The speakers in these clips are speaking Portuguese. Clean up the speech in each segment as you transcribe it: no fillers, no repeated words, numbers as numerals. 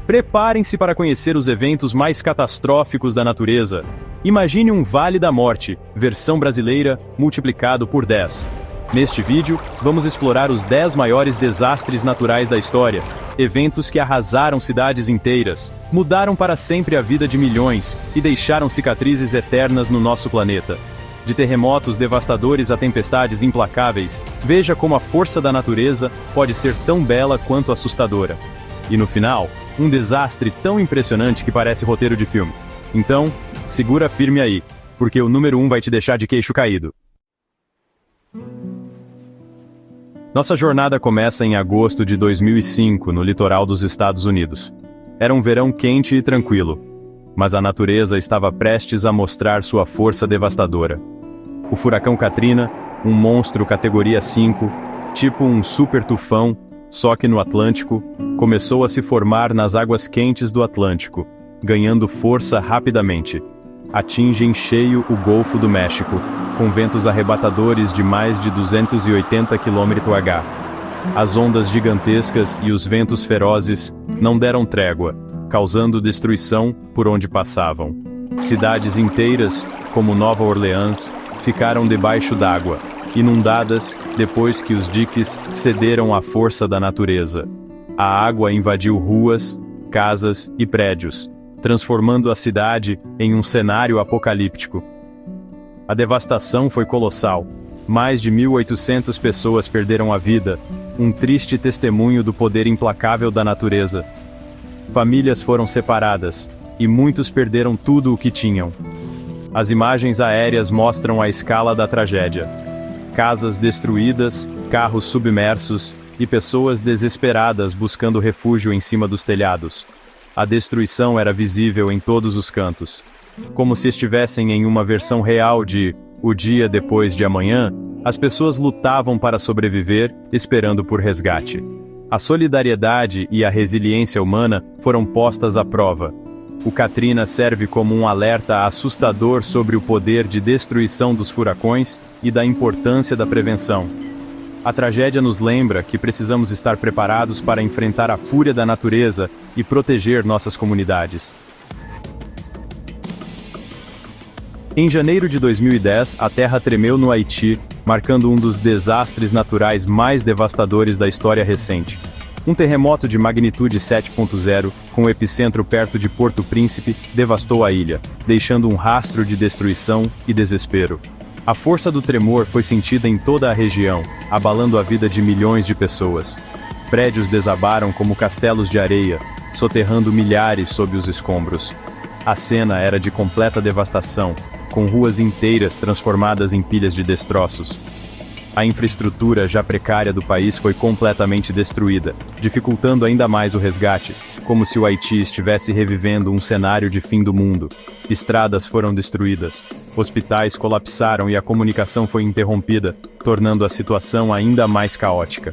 Preparem-se para conhecer os eventos mais catastróficos da natureza. Imagine um Vale da Morte, versão brasileira, multiplicado por 10. Neste vídeo, vamos explorar os 10 maiores desastres naturais da história. Eventos que arrasaram cidades inteiras, mudaram para sempre a vida de milhões e deixaram cicatrizes eternas no nosso planeta. De terremotos devastadores a tempestades implacáveis, veja como a força da natureza pode ser tão bela quanto assustadora. E no final, um desastre tão impressionante que parece roteiro de filme. Então, segura firme aí, porque o número 1 vai te deixar de queixo caído. Nossa jornada começa em agosto de 2005, no litoral dos Estados Unidos. Era um verão quente e tranquilo, mas a natureza estava prestes a mostrar sua força devastadora. O furacão Katrina, um monstro categoria 5, tipo um super tufão, só que no Atlântico, começou a se formar nas águas quentes do Atlântico, ganhando força rapidamente. Atinge em cheio o Golfo do México, com ventos arrebatadores de mais de 280 km/h. As ondas gigantescas e os ventos ferozes não deram trégua, causando destruição por onde passavam. Cidades inteiras, como Nova Orleans, ficaram debaixo d'água, inundadas depois que os diques cederam à força da natureza. A água invadiu ruas, casas e prédios, transformando a cidade em um cenário apocalíptico. A devastação foi colossal. Mais de 1.800 pessoas perderam a vida, um triste testemunho do poder implacável da natureza. Famílias foram separadas, e muitos perderam tudo o que tinham. As imagens aéreas mostram a escala da tragédia. Casas destruídas, carros submersos e pessoas desesperadas buscando refúgio em cima dos telhados. A destruição era visível em todos os cantos. Como se estivessem em uma versão real de O Dia Depois de Amanhã, as pessoas lutavam para sobreviver, esperando por resgate. A solidariedade e a resiliência humana foram postas à prova. O Katrina serve como um alerta assustador sobre o poder de destruição dos furacões e da importância da prevenção. A tragédia nos lembra que precisamos estar preparados para enfrentar a fúria da natureza e proteger nossas comunidades. Em janeiro de 2010, a terra tremeu no Haiti, marcando um dos desastres naturais mais devastadores da história recente. Um terremoto de magnitude 7.0, com o epicentro perto de Porto Príncipe, devastou a ilha, deixando um rastro de destruição e desespero. A força do tremor foi sentida em toda a região, abalando a vida de milhões de pessoas. Prédios desabaram como castelos de areia, soterrando milhares sob os escombros. A cena era de completa devastação, com ruas inteiras transformadas em pilhas de destroços. A infraestrutura já precária do país foi completamente destruída, dificultando ainda mais o resgate, como se o Haiti estivesse revivendo um cenário de fim do mundo. Estradas foram destruídas, hospitais colapsaram e a comunicação foi interrompida, tornando a situação ainda mais caótica.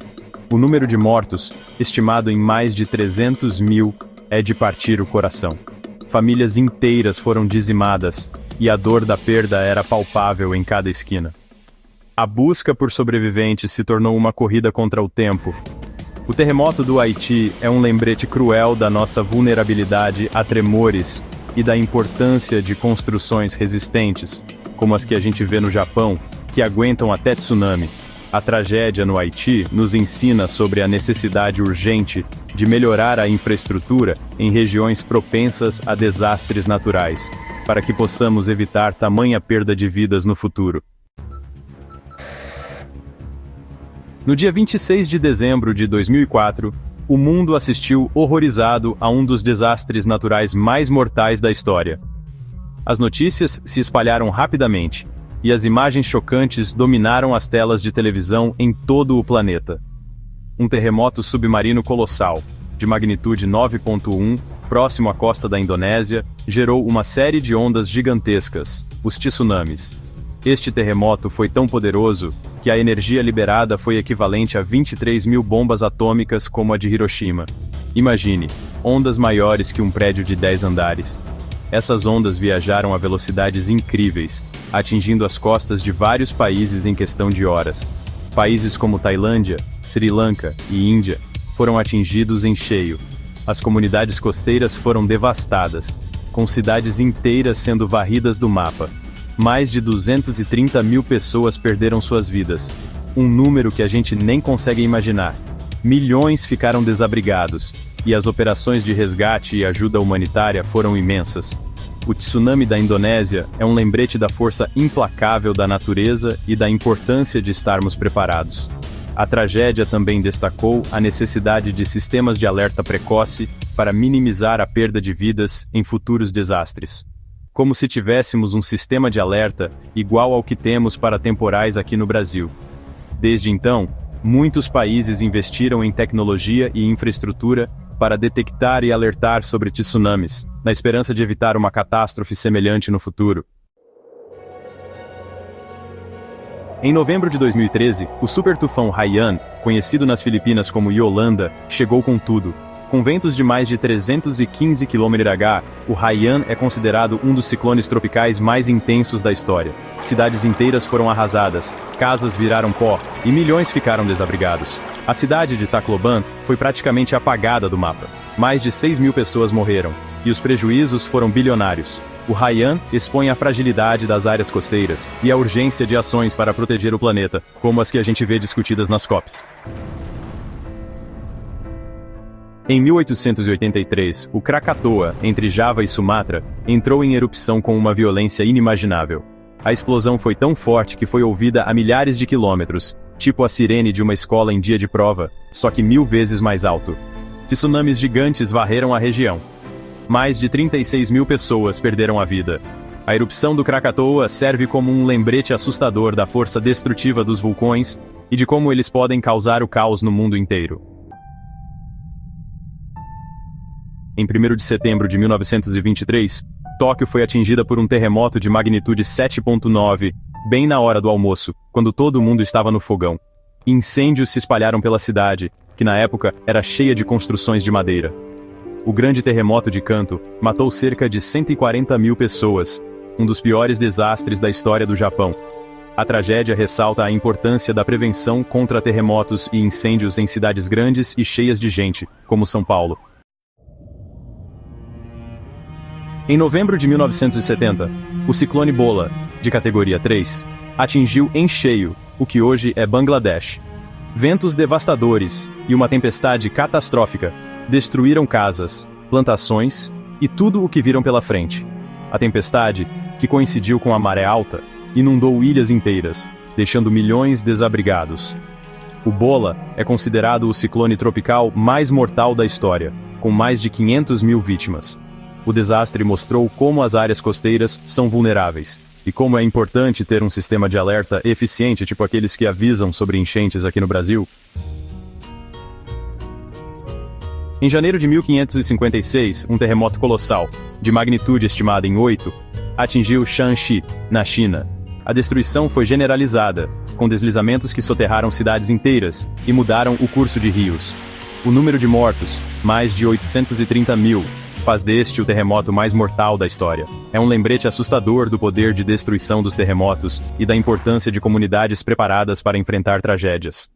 O número de mortos, estimado em mais de 300 mil, é de partir o coração. Famílias inteiras foram dizimadas, e a dor da perda era palpável em cada esquina. A busca por sobreviventes se tornou uma corrida contra o tempo. O terremoto do Haiti é um lembrete cruel da nossa vulnerabilidade a tremores e da importância de construções resistentes, como as que a gente vê no Japão, que aguentam até tsunami. A tragédia no Haiti nos ensina sobre a necessidade urgente de melhorar a infraestrutura em regiões propensas a desastres naturais, para que possamos evitar tamanha perda de vidas no futuro. No dia 26 de dezembro de 2004, o mundo assistiu horrorizado a um dos desastres naturais mais mortais da história. As notícias se espalharam rapidamente, e as imagens chocantes dominaram as telas de televisão em todo o planeta. Um terremoto submarino colossal, de magnitude 9.1, próximo à costa da Indonésia, gerou uma série de ondas gigantescas, os tsunamis. Este terremoto foi tão poderoso que a energia liberada foi equivalente a 23 mil bombas atômicas como a de Hiroshima. Imagine, ondas maiores que um prédio de 10 andares. Essas ondas viajaram a velocidades incríveis, atingindo as costas de vários países em questão de horas. Países como Tailândia, Sri Lanka e Índia foram atingidos em cheio. As comunidades costeiras foram devastadas, com cidades inteiras sendo varridas do mapa. Mais de 230 mil pessoas perderam suas vidas, um número que a gente nem consegue imaginar. Milhões ficaram desabrigados, e as operações de resgate e ajuda humanitária foram imensas. O tsunami da Indonésia é um lembrete da força implacável da natureza e da importância de estarmos preparados. A tragédia também destacou a necessidade de sistemas de alerta precoce para minimizar a perda de vidas em futuros desastres. Como se tivéssemos um sistema de alerta igual ao que temos para temporais aqui no Brasil. Desde então, muitos países investiram em tecnologia e infraestrutura para detectar e alertar sobre tsunamis, na esperança de evitar uma catástrofe semelhante no futuro. Em novembro de 2013, o super-tufão Haiyan, conhecido nas Filipinas como Yolanda, chegou com tudo. Com ventos de mais de 315 km/h, o Haiyan é considerado um dos ciclones tropicais mais intensos da história. Cidades inteiras foram arrasadas, casas viraram pó, e milhões ficaram desabrigados. A cidade de Tacloban foi praticamente apagada do mapa. Mais de 6 mil pessoas morreram, e os prejuízos foram bilionários. O Haiyan expõe a fragilidade das áreas costeiras e a urgência de ações para proteger o planeta, como as que a gente vê discutidas nas COPs. Em 1883, o Krakatoa, entre Java e Sumatra, entrou em erupção com uma violência inimaginável. A explosão foi tão forte que foi ouvida a milhares de quilômetros, tipo a sirene de uma escola em dia de prova, só que 1000 vezes mais alto. Tsunamis gigantes varreram a região. Mais de 36 mil pessoas perderam a vida. A erupção do Krakatoa serve como um lembrete assustador da força destrutiva dos vulcões e de como eles podem causar o caos no mundo inteiro. Em 1º de setembro de 1923, Tóquio foi atingida por um terremoto de magnitude 7.9, bem na hora do almoço, quando todo mundo estava no fogão. Incêndios se espalharam pela cidade, que na época era cheia de construções de madeira. O grande terremoto de Kanto matou cerca de 140 mil pessoas, um dos piores desastres da história do Japão. A tragédia ressalta a importância da prevenção contra terremotos e incêndios em cidades grandes e cheias de gente, como São Paulo. Em novembro de 1970, o ciclone Bola, de categoria 3, atingiu em cheio o que hoje é Bangladesh. Ventos devastadores e uma tempestade catastrófica destruíram casas, plantações e tudo o que viram pela frente. A tempestade, que coincidiu com a maré alta, inundou ilhas inteiras, deixando milhões desabrigados. O Bola é considerado o ciclone tropical mais mortal da história, com mais de 500 mil vítimas. O desastre mostrou como as áreas costeiras são vulneráveis, e como é importante ter um sistema de alerta eficiente, tipo aqueles que avisam sobre enchentes aqui no Brasil. Em janeiro de 1556, um terremoto colossal, de magnitude estimada em 8, atingiu Shanxi, na China. A destruição foi generalizada, com deslizamentos que soterraram cidades inteiras e mudaram o curso de rios. O número de mortos, mais de 830 mil, faz deste o terremoto mais mortal da história. É um lembrete assustador do poder de destruição dos terremotos e da importância de comunidades preparadas para enfrentar tragédias.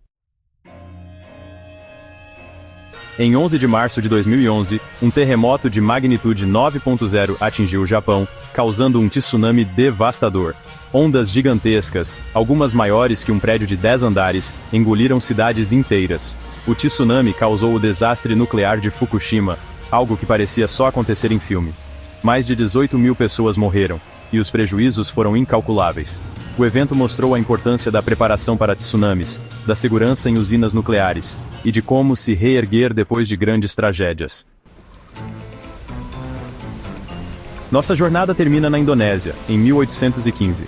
Em 11 de março de 2011, um terremoto de magnitude 9.0 atingiu o Japão, causando um tsunami devastador. Ondas gigantescas, algumas maiores que um prédio de 10 andares, engoliram cidades inteiras. O tsunami causou o desastre nuclear de Fukushima, algo que parecia só acontecer em filme. Mais de 18 mil pessoas morreram, e os prejuízos foram incalculáveis. O evento mostrou a importância da preparação para tsunamis, da segurança em usinas nucleares, e de como se reerguer depois de grandes tragédias. Nossa jornada termina na Indonésia, em 1815.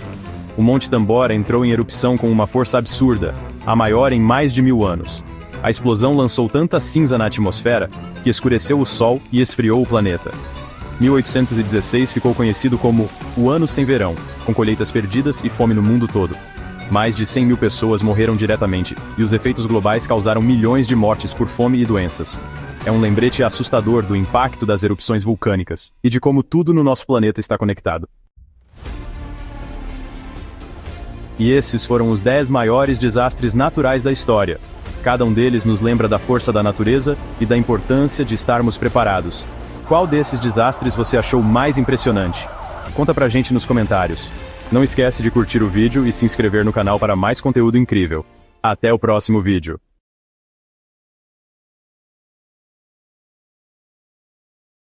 O Monte Tambora entrou em erupção com uma força absurda, a maior em mais de 1000 anos. A explosão lançou tanta cinza na atmosfera que escureceu o Sol e esfriou o planeta. 1816 ficou conhecido como o Ano Sem Verão, com colheitas perdidas e fome no mundo todo. Mais de 100 mil pessoas morreram diretamente, e os efeitos globais causaram milhões de mortes por fome e doenças. É um lembrete assustador do impacto das erupções vulcânicas, e de como tudo no nosso planeta está conectado. E esses foram os 10 maiores desastres naturais da história. Cada um deles nos lembra da força da natureza e da importância de estarmos preparados. Qual desses desastres você achou mais impressionante? Conta pra gente nos comentários. Não esquece de curtir o vídeo e se inscrever no canal para mais conteúdo incrível. Até o próximo vídeo.